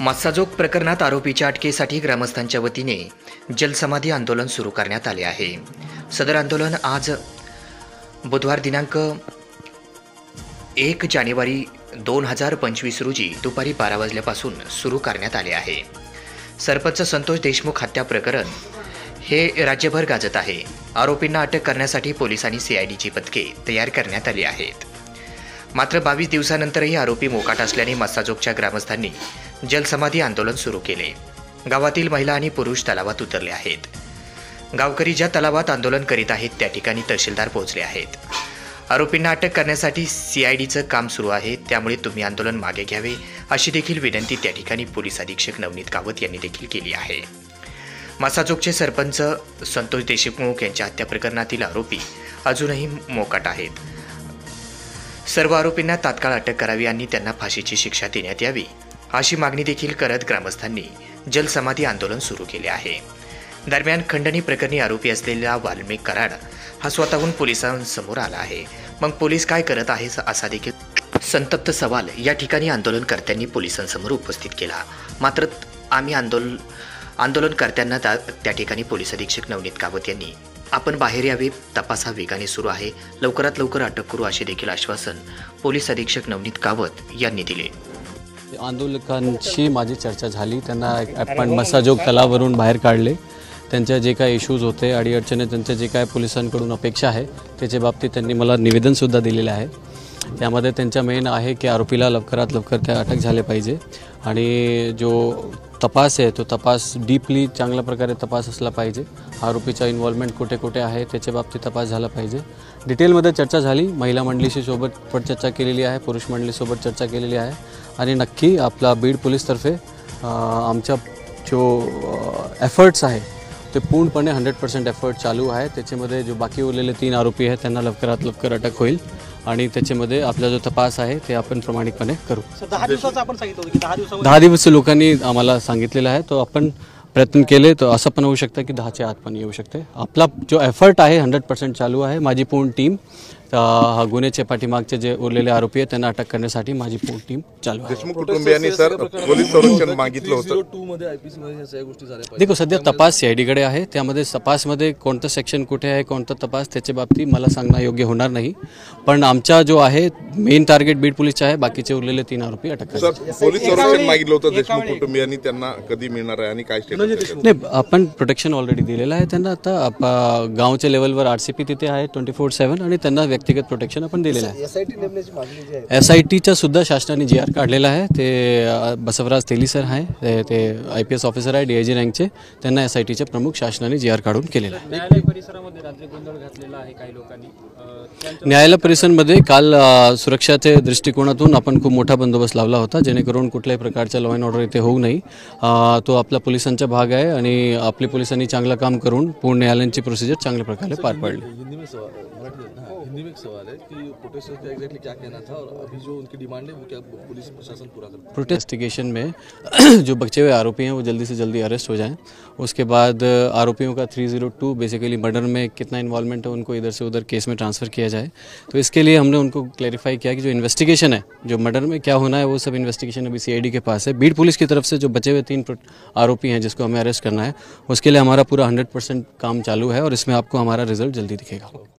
मस्साजोग प्रकरणात आरोपीच्या अटकेसाठी ग्रामस्थांच्या वतीने जलसमाधी आंदोलन सुरू करण्यात आले आहे। सदर आंदोलन आज बुधवार दिनांक 1 जानेवारी 2025 रोजी दुपारी 12 वाजल्यापासून सुरू करण्यात आले आहे। सरपंच संतोष देशमुख हत्या प्रकरण हे राज्यभर गाजत आहे। आरोपींना अटक करण्यासाठी पोलिसांनी सीआयडीची पथके तयार करण्यात आली आहेत। मात्र 22 दिवसानंतरही आरोपी मोकाट असल्याने मस्साजोगच्या ग्रामस्थांनी जलसमाधी आंदोलन सुरू केले। गावातील महिला आणि पुरुष तलावात उतरले आहेत। गावकरी ज्या तलावात आंदोलन करीत आहेत त्या ठिकाणी तहसीलदार पोहोचले आहेत। आरोपींना अटक करण्यासाठी सीआयडीचं काम सुरू आहे, त्यामुळे तुम्ही आंदोलन मागे घ्यावे अशी देखील विनंती त्या ठिकाणी पोलीस अधीक्षक नवनीत कावत यांनी देखील केली आहे। मस्साजोगचे सरपंच संतोष देशमुख यांच्या हत्या प्रकरणातील आरोपी अजूनही मोकाट आहेत। सर्व आरोपींना तात्काळ अटक करावी आणि त्यांना फाशीची शिक्षा देण्यात यावी अशी मागणी देखील करत ग्रामस्थांनी जलसमाधी आंदोलन सुरू केले आहे। दरम्यान खंडणी प्रकरणी आरोपी असलेला वाल्मिक कराड हा स्वतःहून पोलिसांसमोर आला आहे। मग पोलीस काय करत आहे असा देखील संतप्त सवाल या ठिकाणी आंदोलनकर्त्यांनी पोलिसांसमोर उपस्थित केला। मात्र आम्ही आंदोलनकर्त्यांना त्या ठिकाणी पोलीस अधीक्षक नवनीत कावत यांनी आपण बाहेर यावे, तपास हा वेगाने सुरू आहे, लवकरात लवकर अटक करू असे देखील आश्वासन पोलीस अधीक्षक नवनीत कावत यांनी दिले। आंदोलकांशी माझी चर्चा झाली। त्यांना आपण मस्साजोग तलावावरून बाहेर काढले। त्यांच्या जे काय इश्यूज होते, अडीअडचणी, त्यांच्या जे काय पोलिसांकडून अपेक्षा आहे त्याच्या बाबतीत त्यांनी मला निवेदनसुद्धा दिलेले आहे। त्यामध्ये त्यांच्या मेन आहे की आरोपीला लवकरात लवकर त्या अटक झाले पाहिजे आणि जो तपास आहे तो तपास डीपली चांगल्या प्रकारे तपास असला पाहिजे। आरोपीचा इन्व्हॉल्वमेंट कुठे कुठे आहे त्याच्या बाबतीत तपास झाला पाहिजे। डिटेलमध्ये चर्चा झाली। महिला मंडळीशी सोबत पण चर्चा केलेली आहे, पुरुष मंडळीसोबत चर्चा केलेली आहे आणि नक्की आपला बीड पोलीसतर्फे आमच्या जो एफर्ट्स आहे ते पूर्णपणे 100% एफर्ट चालू आहे। त्याच्यामध्ये जो बाकी उरलेले 3 आरोपी आहेत त्यांना लवकरात लवकर अटक होईल आणि त्याच्यामध्ये आपला जो तपास आहे ते आपण प्रामाणिकपणे करू। 10 दिवसाचं आपण सांगितलं होतं की 10 दिवस लोकांनी आम्हाला सांगितलेलं आहे, तो आपण प्रयत्न केले तर असं पण होऊ शकतं की 10च्या आत पण येऊ शकते। आपला जो एफर्ट आहे 100% चालू आहे। माझी पूर्ण टीम गुन्ह्याच्या पाठीमागचे जे उरलेले आरोपी आहेत त्यांना अटक करण्यासाठी माझी पूर्ण टीम चालू आहे। देशमुख कुटुंबियांनी सर पोलीस संरक्षण मागितलं होतं। देखो सध्या तपास सीआयडीकडे आहे, त्यामध्ये तपासमध्ये कोणतं सेक्शन कुठे आहे, कोणतं तपास त्याच्या बाबतीत मला सांगणं योग्य होणार नाही। पण आमचा जो आहे मेन टार्गेट बीड पोलीसचा आहे, बाकीचे उरलेले 3 आरोपी अटक करायचे। पोलीस संरक्षण मागितलं होतं देशमुख कुटुंबियांनी, त्यांना कधी मिळणार आहे आणि काय स्टेटस? नाही, आपण प्रोटेक्शन ऑलरेडी दिलेलं आहे त्यांना। आता गावच्या लेवलवर आरसीपी तिथे आहे 24/7 आणि त्यांना व्यक्तिगत प्रोटेक्शन आपण दिलेलं आहे। एसआयटीचा सुद्धा शासनाने जीआर काढलेला आहे। ते बसवराज तेली सर आहे, ते IPS ऑफिसर आहे DIG रँकचे, त्यांना एसआयटीचे प्रमुख शासनाने जीआर काढून केलेला आहे। न्यायालय परिसरामध्ये राज्य गोंधळ घातलेला आहे काही लोकांनी। न्यायालय परिसरामध्ये काल सुरक्षाच्या दृष्टिकोनातून आपण खूप मोठा बंदोबस्त लावला होता, जेणेकरून कुठल्याही प्रकारचा लॉ अँड ऑर्डर इथे होऊ नये। तो आपला पोलिसांचा भाग आहे आणि आपली पोलिसांनी चांगलं काम करून पूर्ण न्यायालयाची प्रोसिजर चांगल्या प्रकारे पार पाडली। हिंदी में एक सवाल है कि प्रोटेस्टर्स का एग्जैक्टली क्या कहना था और अभी जो उनकी डिमांड है वो क्या पुलिस प्रशासन पूरा करता है? प्रोटेस्टिगेशन में जो बचे हुए आरोपी हैं वो जल्दी से जल्दी अरेस्ट हो जाएं। उसके बाद आरोपियों का 302 बेसिकली मर्डर में कितना इन्वॉल्वमेंट है उनको इधर से उधर केस में ट्रांसफ़र किया जाए। तो इसके लिए हमने उनको क्लैरिफाई किया कि जो इन्वेस्टिगेशन है, जो मर्डर में क्या होना है वो सब इन्वेस्टिगेशन अभी सीआईडी के पास है। बीड पुलिस की तरफ से जो बचे हुए 3 आरोपी हैं जिसको हमें अरेस्ट करना है, उसके लिए हमारा पूरा 100% काम चालू है और इसमें आपको हमारा रिजल्ट जल्दी दिखेगा।